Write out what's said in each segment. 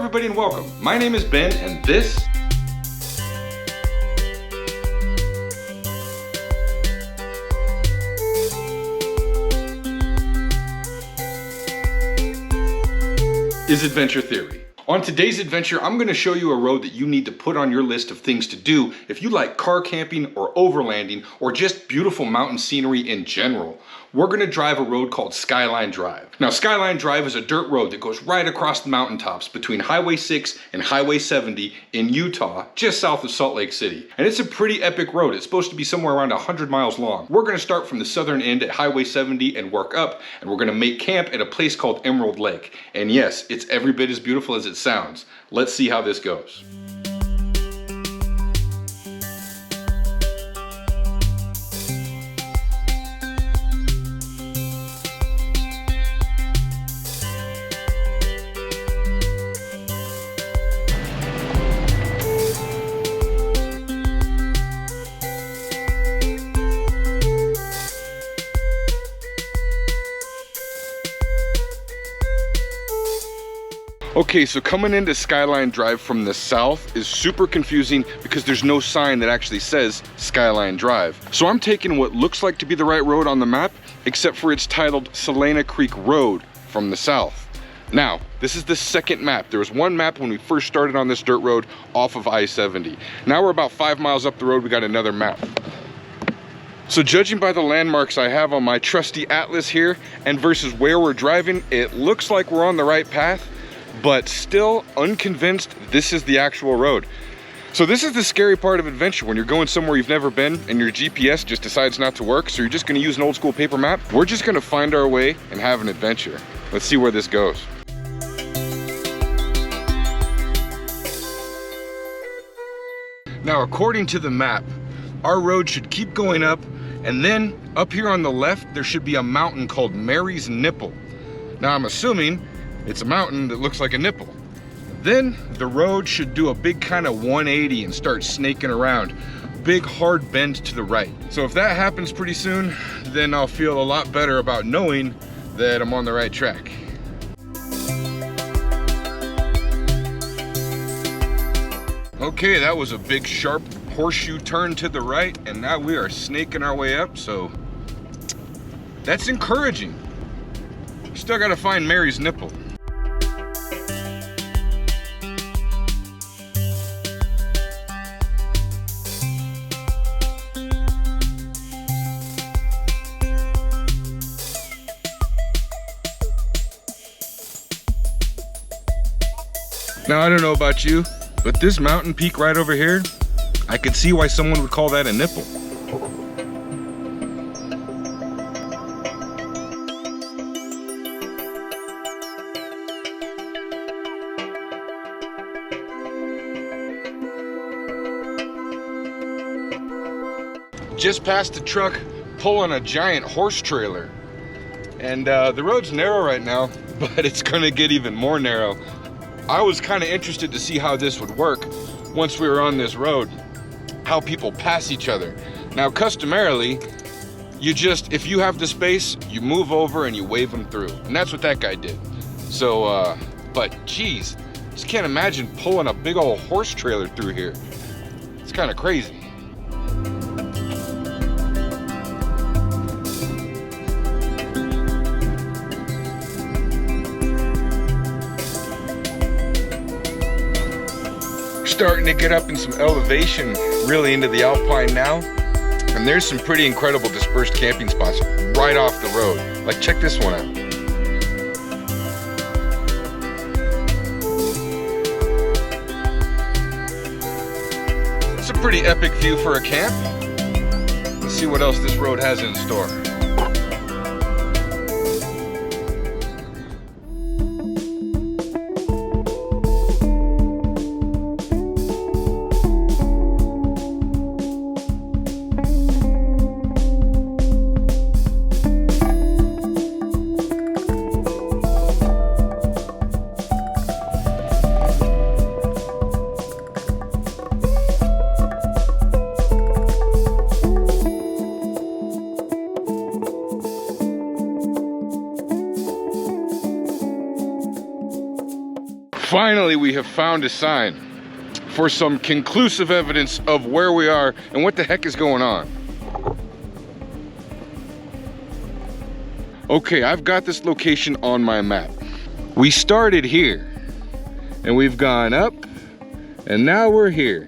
everybody and welcome. My name is Ben and this is Adventure Theory. On today's adventure, I'm gonna show you a road that you need to put on your list of things to do if you like car camping or overlanding or just beautiful mountain scenery in general. We're gonna drive a road called Skyline Drive. Now, Skyline Drive is a dirt road that goes right across the mountaintops between Highway 6 and Highway 70 in Utah, just south of Salt Lake City. And it's a pretty epic road. It's supposed to be somewhere around 100 miles long. We're gonna start from the southern end at Highway 70 and work up, and we're gonna make camp at a place called Emerald Lake. And yes, it's every bit as beautiful as it sounds. Let's see how this goes. Okay, so coming into Skyline Drive from the south is super confusing because there's no sign that actually says Skyline Drive. So I'm taking what looks like to be the right road on the map, except for it's titled Salina Creek Road from the south. Now, this is the second map. There was one map when we first started on this dirt road off of I-70. Now we're about 5 miles up the road, we got another map. So judging by the landmarks I have on my trusty atlas here and versus where we're driving, it looks like we're on the right path, but still unconvinced this is the actual road. So this is the scary part of adventure when you're going somewhere you've never been and your GPS just decides not to work, so you're just gonna use an old school paper map. We're just gonna find our way and have an adventure. Let's see where this goes. Now, according to the map, our road should keep going up, and then up here on the left, there should be a mountain called Mary's Nipple. Now, I'm assuming it's a mountain that looks like a nipple. Then the road should do a big kind of 180 and start snaking around. Big hard bend to the right. So if that happens pretty soon, then I'll feel a lot better about knowing that I'm on the right track. Okay, that was a big sharp horseshoe turn to the right, and now we are snaking our way up, so that's encouraging. Still gotta find Mary's Nipple. Now, I don't know about you, but this mountain peak right over here, I could see why someone would call that a nipple. Just past the truck pulling a giant horse trailer. And the road's narrow right now, but it's gonna get even more narrow. I was kind of interested to see how this would work once we were on this road, how people pass each other. Now, customarily, if you have the space, you move over and you wave them through. And that's what that guy did. So, but geez, just can't imagine pulling a big old horse trailer through here. It's kind of crazy. Starting to get up in some elevation, really into the alpine now, and there's some pretty incredible dispersed camping spots right off the road. Like, check this one out. It's a pretty epic view for a camp. Let's see what else this road has in store. Finally, we have found a sign for some conclusive evidence of where we are and what the heck is going on. Okay, I've got this location on my map. We started here and we've gone up and now we're here.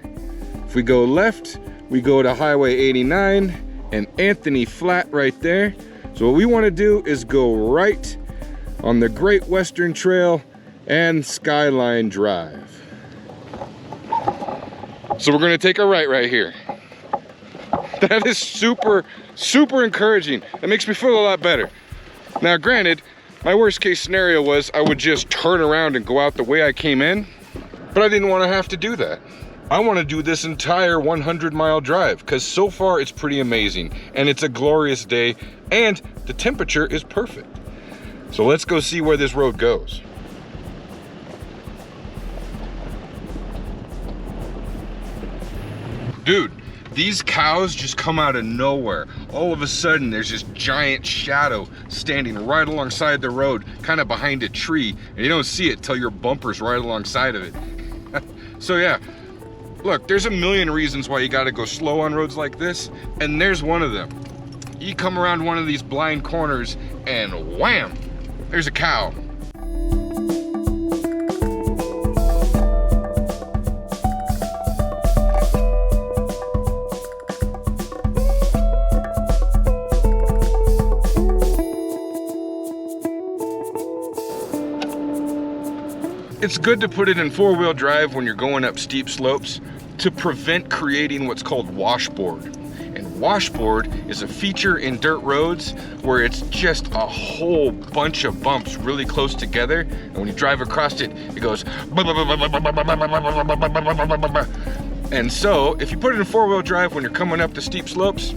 If we go left, we go to Highway 89 and Anthony Flat right there. So what we want to do is go right on the Great Western Trail and Skyline Drive. So we're gonna take a right here. That is super, super encouraging. That makes me feel a lot better. Now granted, my worst case scenario was I would just turn around and go out the way I came in, but I didn't want to have to do that. I want to do this entire 100-mile drive because so far it's pretty amazing and it's a glorious day and the temperature is perfect. So let's go see where this road goes. Dude, these cows just come out of nowhere. All of a sudden, there's this giant shadow standing right alongside the road, kind of behind a tree, and you don't see it till your bumper's right alongside of it. So yeah, look, there's a million reasons why you gotta go slow on roads like this, and there's one of them. You come around one of these blind corners, and wham, there's a cow. It's good to put it in four-wheel drive when you're going up steep slopes to prevent creating what's called washboard. And washboard is a feature in dirt roads where it's just a whole bunch of bumps really close together. And when you drive across it, it goes. And so if you put it in four-wheel drive when you're coming up the steep slopes,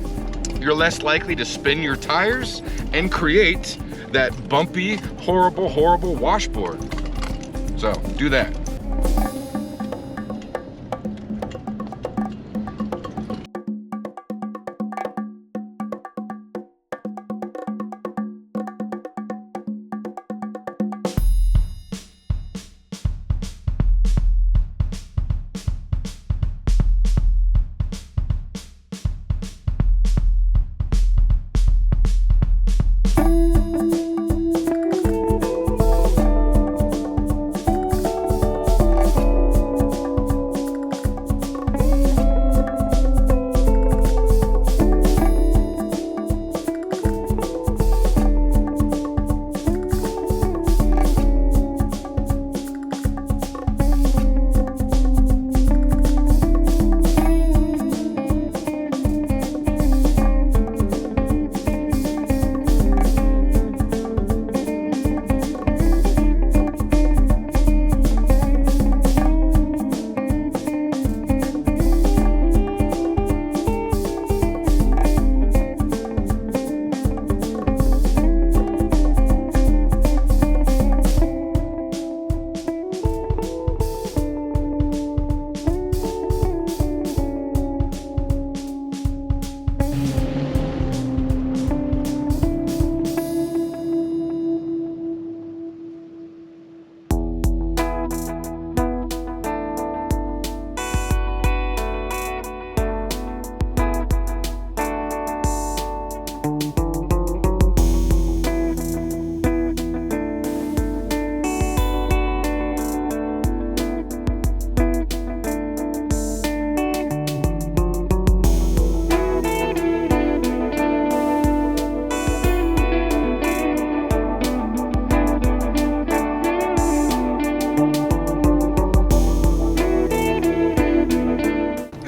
you're less likely to spin your tires and create that bumpy, horrible, horrible washboard. So, do that.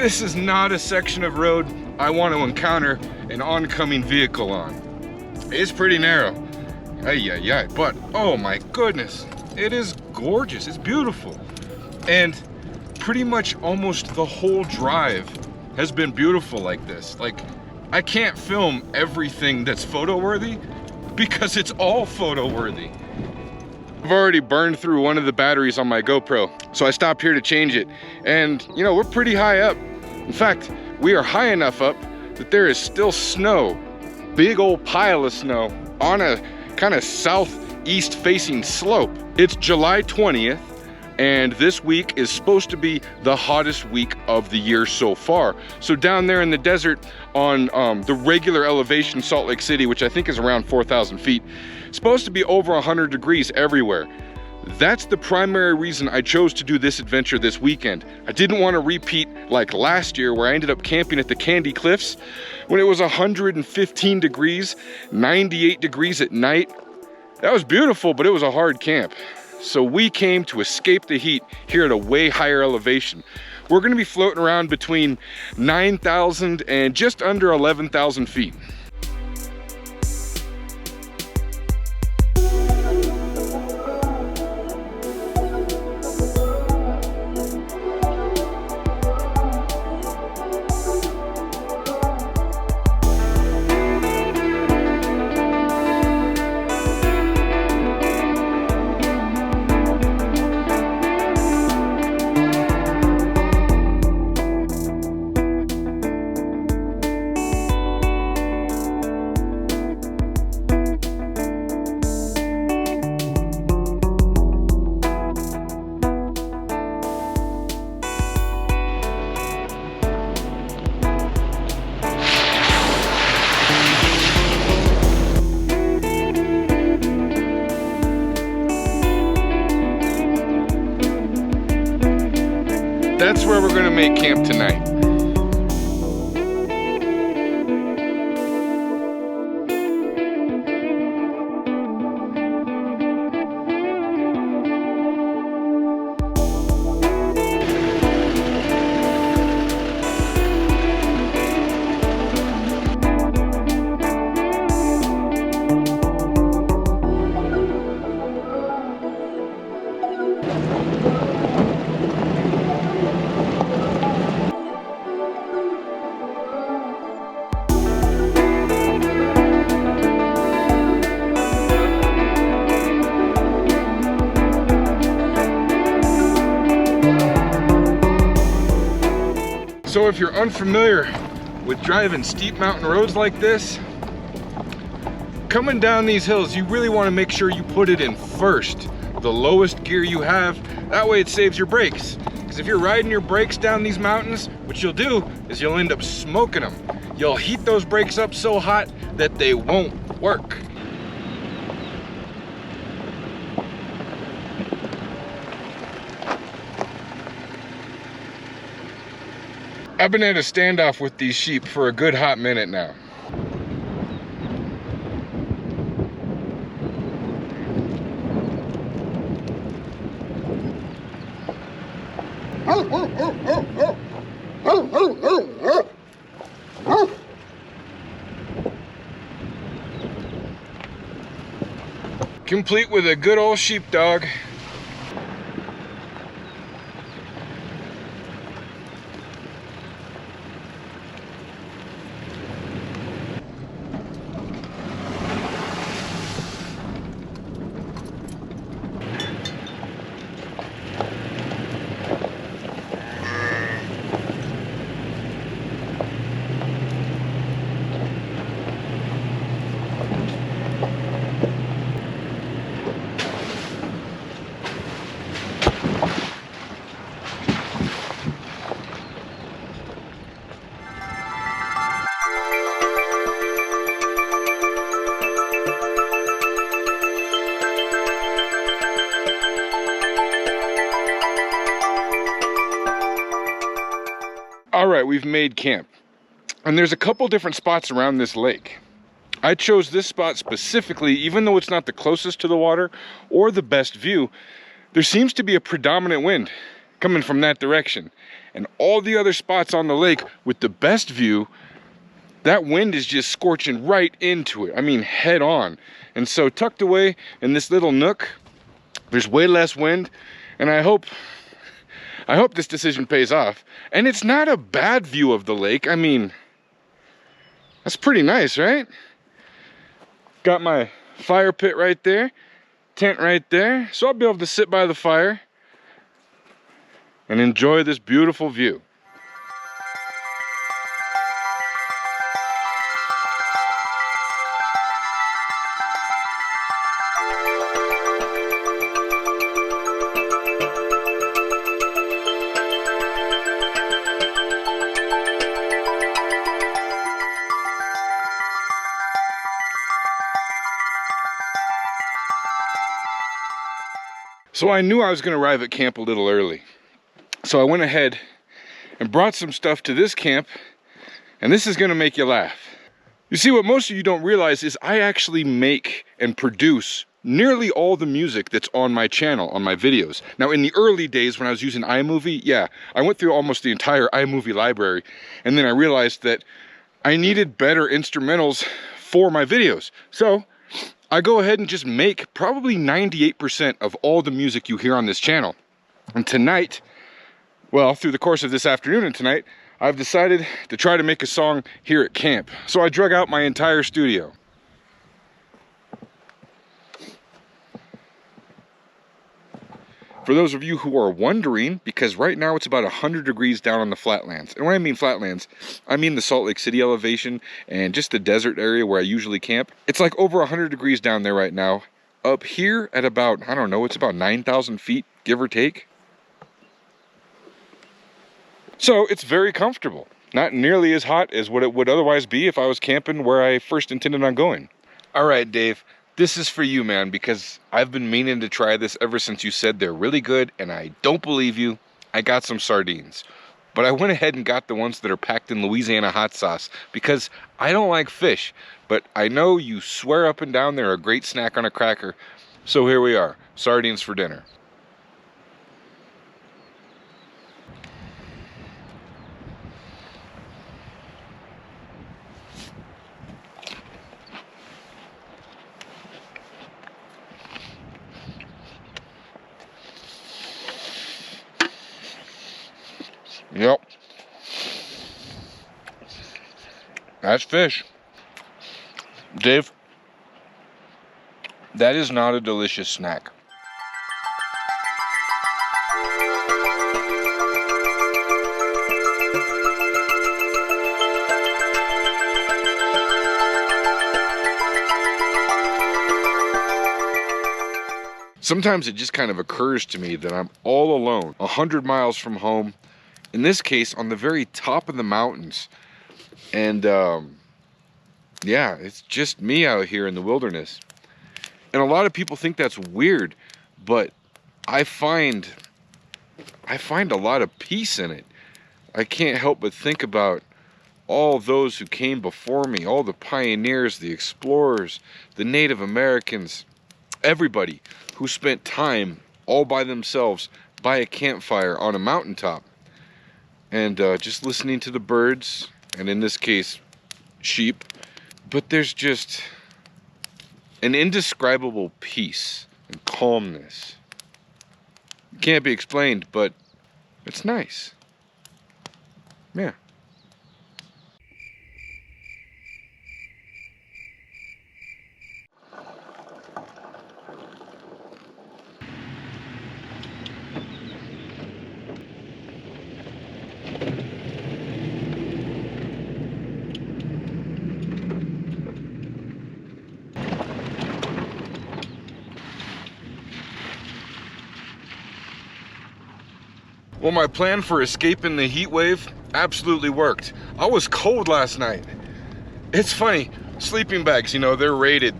This is not a section of road I want to encounter an oncoming vehicle on. It's pretty narrow. But oh my goodness, it is gorgeous, it's beautiful. And pretty much almost the whole drive has been beautiful like this. Like, I can't film everything that's photo worthy because it's all photo worthy. I've already burned through one of the batteries on my GoPro, so I stopped here to change it. And you know, we're pretty high up. In fact, we are high enough up that there is still snow, big old pile of snow on a kind of southeast facing slope. It's July 20th. And this week is supposed to be the hottest week of the year so far. So down there in the desert on the regular elevation, Salt Lake City, which I think is around 4,000 feet, it's supposed to be over 100 degrees everywhere. That's the primary reason I chose to do this adventure this weekend. I didn't want to repeat like last year where I ended up camping at the Candy Cliffs when it was 115 degrees, 98 degrees at night. That was beautiful, but it was a hard camp. So we came to escape the heat here at a way higher elevation. We're gonna be floating around between 9,000 and just under 11,000 feet. That's where we're gonna make camp tonight. So if you're unfamiliar with driving steep mountain roads like this, coming down these hills, you really want to make sure you put it in first, the lowest gear you have. That way it saves your brakes. Because if you're riding your brakes down these mountains, what you'll do is you'll end up smoking them. You'll heat those brakes up so hot that they won't work. I've been at a standoff with these sheep for a good hot minute now. Complete with a good old sheepdog. All right, we've made camp. And there's a couple different spots around this lake. I chose this spot specifically, even though it's not the closest to the water or the best view. There seems to be a predominant wind coming from that direction. And all the other spots on the lake with the best view, that wind is just scorching right into it. I mean, head on. And so tucked away in this little nook, there's way less wind. And I hope this decision pays off. And it's not a bad view of the lake. I mean, that's pretty nice, right? Got my fire pit right there, tent right there. So I'll be able to sit by the fire and enjoy this beautiful view. So I knew I was gonna arrive at camp a little early. So I went ahead and brought some stuff to this camp, and this is gonna make you laugh. You see, what most of you don't realize is I actually make and produce nearly all the music that's on my channel, on my videos. Now, in the early days when I was using iMovie, yeah, I went through almost the entire iMovie library, and then I realized that I needed better instrumentals for my videos. So I go ahead and just make probably 98% of all the music you hear on this channel. And tonight, well, through the course of this afternoon and tonight, I've decided to try to make a song here at camp. So I drug out my entire studio. For those of you who are wondering, because right now it's about 100 degrees down on the flatlands. And when I mean flatlands, I mean the Salt Lake City elevation and just the desert area where I usually camp. It's like over 100 degrees down there right now. Up here at about, I don't know, it's about 9,000 feet, give or take. So it's very comfortable. Not nearly as hot as what it would otherwise be if I was camping where I first intended on going. All right, Dave. This is for you, man, because I've been meaning to try this ever since you said they're really good, and I don't believe you. I got some sardines, but I went ahead and got the ones that are packed in Louisiana hot sauce because I don't like fish, but I know you swear up and down they're a great snack on a cracker. So here we are, sardines for dinner. Yep. That's fish. Dave, that is not a delicious snack. Sometimes it just kind of occurs to me that I'm all alone, 100 miles from home, in this case, on the very top of the mountains. And yeah, it's just me out here in the wilderness. And a lot of people think that's weird, but I find a lot of peace in it. I can't help but think about all those who came before me, all the pioneers, the explorers, the Native Americans, everybody who spent time all by themselves by a campfire on a mountaintop. And just listening to the birds, and in this case, sheep. But there's just an indescribable peace and calmness. It can't be explained, but it's nice. Yeah. Well, my plan for escaping the heat wave absolutely worked. I was cold last night. It's funny, sleeping bags, you know, they're rated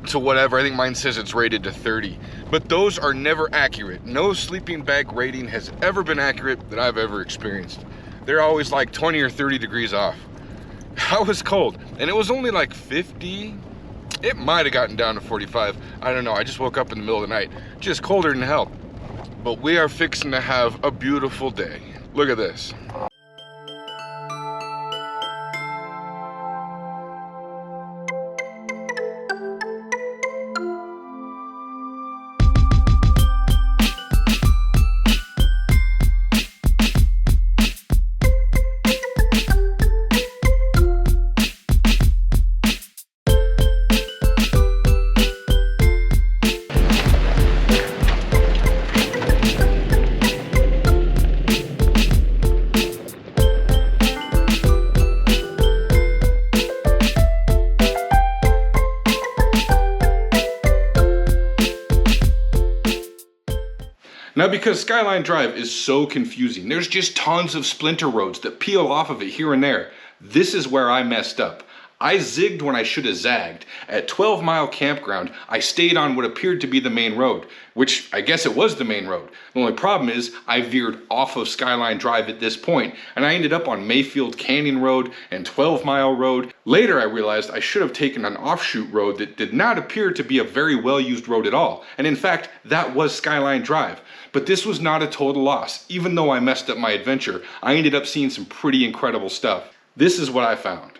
to whatever. I think mine says it's rated to 30, but those are never accurate. No sleeping bag rating has ever been accurate that I've ever experienced. They're always like 20 or 30 degrees off. I was cold, and it was only like 50. It might have gotten down to 45. I don't know, I just woke up in the middle of the night. Just colder than hell. But we are fixing to have a beautiful day. Look at this. Now, because Skyline Drive is so confusing, there's just tons of splinter roads that peel off of it here and there. This is where I messed up. I zigged when I should have zagged. At 12 Mile Campground, I stayed on what appeared to be the main road, which I guess it was the main road. The only problem is I veered off of Skyline Drive at this point, and I ended up on Mayfield Canyon Road and 12 Mile Road. Later I realized I should have taken an offshoot road that did not appear to be a very well-used road at all, and in fact, that was Skyline Drive. But this was not a total loss. Even though I messed up my adventure, I ended up seeing some pretty incredible stuff. This is what I found.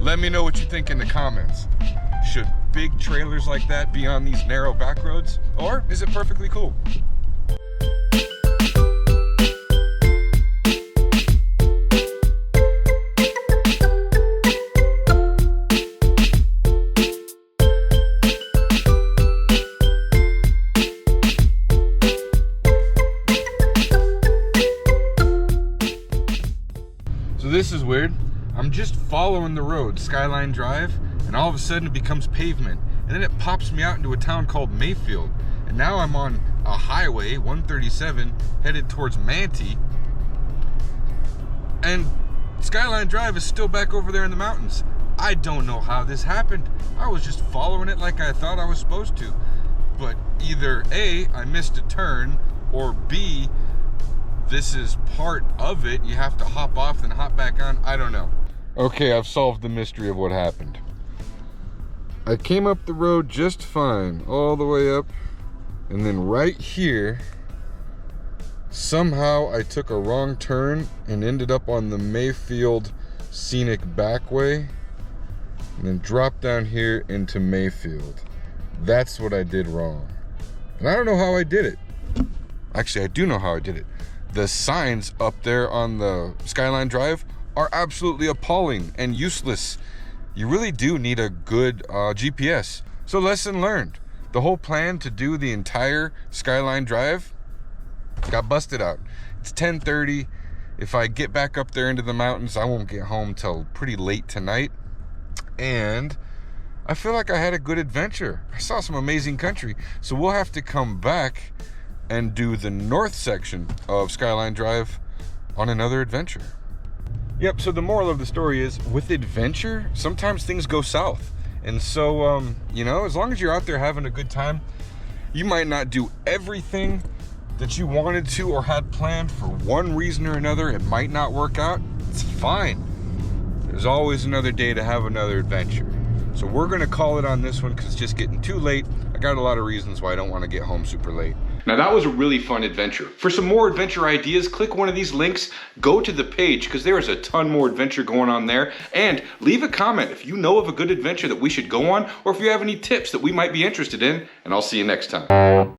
Let me know what you think in the comments. Should big trailers like that be on these narrow back roads? Or is it perfectly cool? So this is weird. I'm just following the road, Skyline Drive, and all of a sudden it becomes pavement. And then it pops me out into a town called Mayfield. And now I'm on a highway, 137, headed towards Manti. And Skyline Drive is still back over there in the mountains. I don't know how this happened. I was just following it like I thought I was supposed to. But either A, I missed a turn, or B, this is part of it. You have to hop off and hop back on. I don't know. Okay, I've solved the mystery of what happened. I came up the road just fine, all the way up, and then right here, somehow I took a wrong turn and ended up on the Mayfield scenic backway, and then dropped down here into Mayfield. That's what I did wrong. And I don't know how I did it. Actually, I do know how I did it. The signs up there on the Skyline Drive are absolutely appalling and useless. You really do need a good GPS. So lesson learned. The whole plan to do the entire Skyline Drive got busted out. It's 10:30. If I get back up there into the mountains, I won't get home till pretty late tonight. And I feel like I had a good adventure. I saw some amazing country. So we'll have to come back and do the north section of Skyline Drive on another adventure. Yep, so the moral of the story is, with adventure, sometimes things go south. And so, you know, as long as you're out there having a good time, you might not do everything that you wanted to or had planned for one reason or another. It might not work out. It's fine. There's always another day to have another adventure. So we're gonna call it on this one because it's just getting too late. I got a lot of reasons why I don't want to get home super late. Now that was a really fun adventure. For some more adventure ideas, click one of these links, go to the page because there is a ton more adventure going on there, and leave a comment if you know of a good adventure that we should go on, or if you have any tips that we might be interested in, and I'll see you next time.